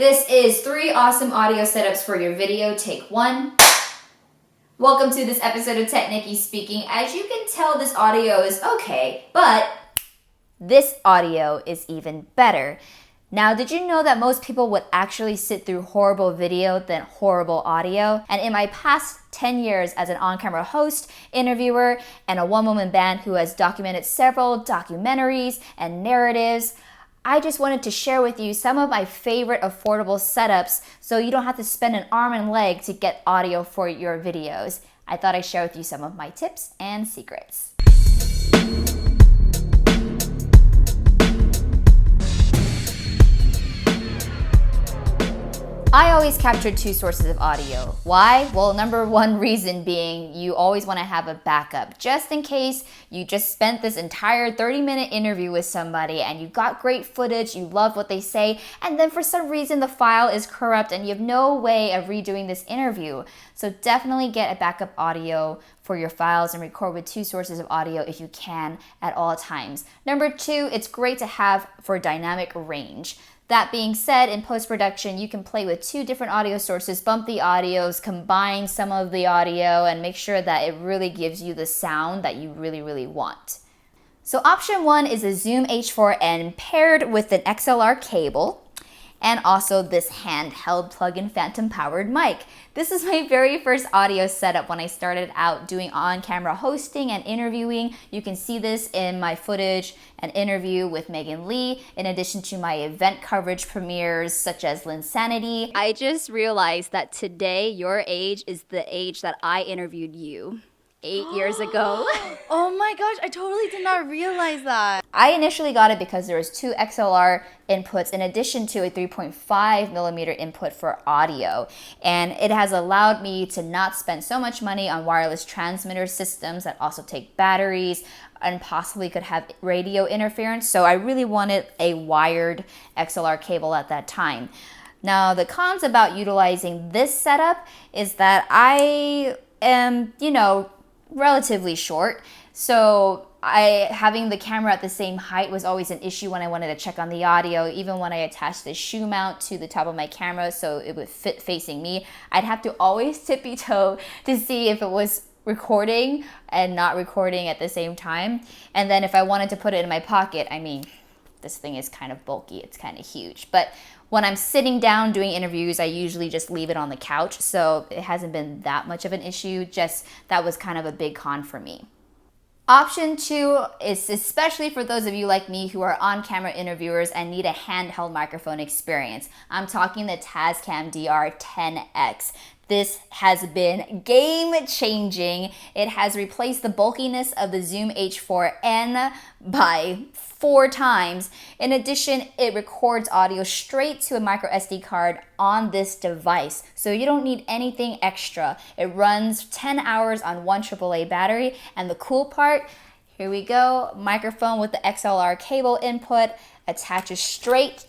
This is 3 awesome audio setups for your video. Take 1. Welcome to this episode of Tech Nikki Speaking. As you can tell, this audio is okay, but this audio is even better. Now, did you know that most people would actually sit through horrible video than horrible audio? And in my past 10 years as an on-camera host, interviewer, and a one-woman band who has documented several documentaries and narratives, I just wanted to share with you some of my favorite affordable setups so you don't have to spend an arm and leg to get audio for your videos. I thought I'd share with you some of my tips and secrets. I always capture 2 sources of audio. Why? Well, number 1 reason being you always want to have a backup just in case you just spent this entire 30-minute interview with somebody and you got great footage, you love what they say, and then for some reason the file is corrupt and you have no way of redoing this interview. So definitely get a backup audio for your files and record with 2 sources of audio if you can at all times. Number 2, it's great to have for dynamic range. That being said, in post-production, you can play with 2 different audio sources, bump the audios, combine some of the audio, and make sure that it really gives you the sound that you really want. So option 1 is a Zoom H4n paired with an XLR cable, and also this handheld plug-in phantom-powered mic. This is my very first audio setup when I started out doing on-camera hosting and interviewing. You can see this in my footage and interview with Megan Lee, in addition to my event coverage premieres such as Linsanity. I just realized that today your age is the age that I interviewed you 8 years ago. Oh my gosh, I totally did not realize that. I initially got it because there was 2 XLR inputs in addition to a 3.5 millimeter input for audio. And it has allowed me to not spend so much money on wireless transmitter systems that also take batteries and possibly could have radio interference. So I really wanted a wired XLR cable at that time. Now, the cons about utilizing this setup is that I am, relatively short, so having the camera at the same height was always an issue when I wanted to check on the audio. Even when I attached the shoe mount to the top of my camera so it would fit facing me, I'd have to always tippy-toe to see if it was recording and not recording at the same time. And then if I wanted to put it in my pocket, this thing is kind of bulky, it's kind of huge. But when I'm sitting down doing interviews, I usually just leave it on the couch, so it hasn't been that much of an issue, just that was kind of a big con for me. Option 2 is especially for those of you like me who are on-camera interviewers and need a handheld microphone experience. I'm talking the Tascam DR10X. This has been game-changing. It has replaced the bulkiness of the Zoom H4n by 4 times. In addition, it records audio straight to a micro SD card on this device, so you don't need anything extra. It runs 10 hours on 1 AAA battery, and the cool part, here we go, microphone with the XLR cable input, attaches straight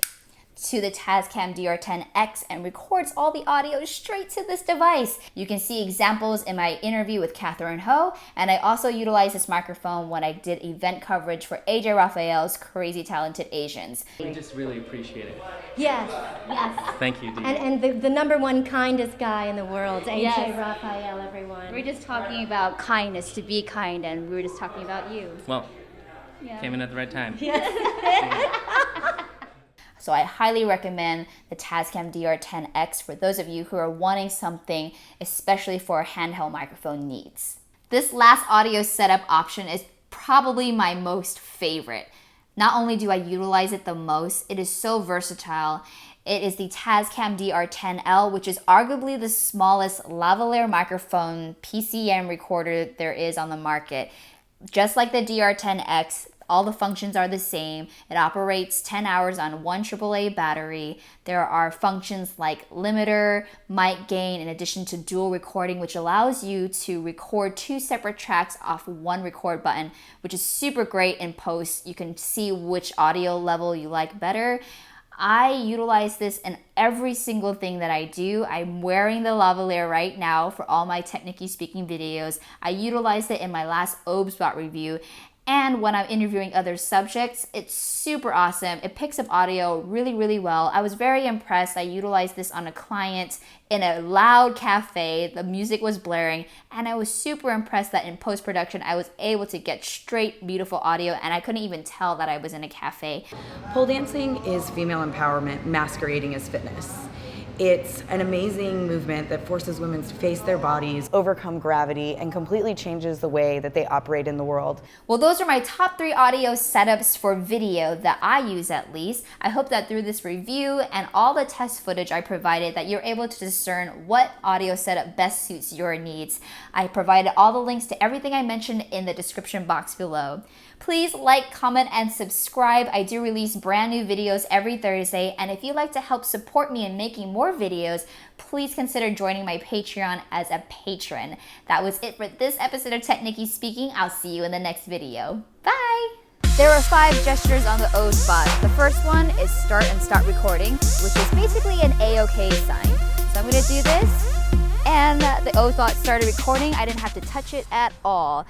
to the Tascam DR10X and records all the audio straight to this device. You can see examples in my interview with Catherine Ho, and I also utilized this microphone when I did event coverage for AJ Raphael's Crazy Talented Asians. We just really appreciate it. Yes. Thank you, Dee. And the number 1 kindest guy in the world, AJ Yes. Raphael, everyone. We're just talking about kindness, to be kind, and we were just talking about you. Well, came in at the right time. So I highly recommend the Tascam DR10X for those of you who are wanting something especially for handheld microphone needs. This last audio setup option is probably my most favorite. Not only do I utilize it the most, it is so versatile. It is the Tascam DR10L, which is arguably the smallest lavalier microphone PCM recorder there is on the market. Just like the DR10X, all the functions are the same. It operates 10 hours on 1 AAA battery. There are functions like limiter, mic gain, in addition to dual recording, which allows you to record 2 separate tracks off 1 record button, which is super great in post. You can see which audio level you like better. I utilize this in every single thing that I do. I'm wearing the lavalier right now for all my Tech Nikki Speaking videos. I utilized it in my last Obsbot review, And when I'm interviewing other subjects, it's super awesome. It picks up audio really, really well. I was very impressed. I utilized this on a client in a loud cafe. The music was blaring, and I was super impressed that in post-production, I was able to get straight, beautiful audio, and I couldn't even tell that I was in a cafe. Pole dancing is female empowerment masquerading as fitness. It's an amazing movement that forces women to face their bodies, overcome gravity, and completely changes the way that they operate in the world. Well, those are my top 3 audio setups for video that I use at least. I hope that through this review and all the test footage I provided that you're able to discern what audio setup best suits your needs. I provided all the links to everything I mentioned in the description box below. Please like, comment, and subscribe. I do release brand new videos every Thursday, and if you'd like to help support me in making more videos, please consider joining my Patreon as a patron. That was it for this episode of Techniquey Speaking. I'll see you in the next video. Bye! There are 5 gestures on the O spot. The first one is start and stop recording, which is basically an A-OK sign. So I'm gonna do this, and the O spot started recording. I didn't have to touch it at all.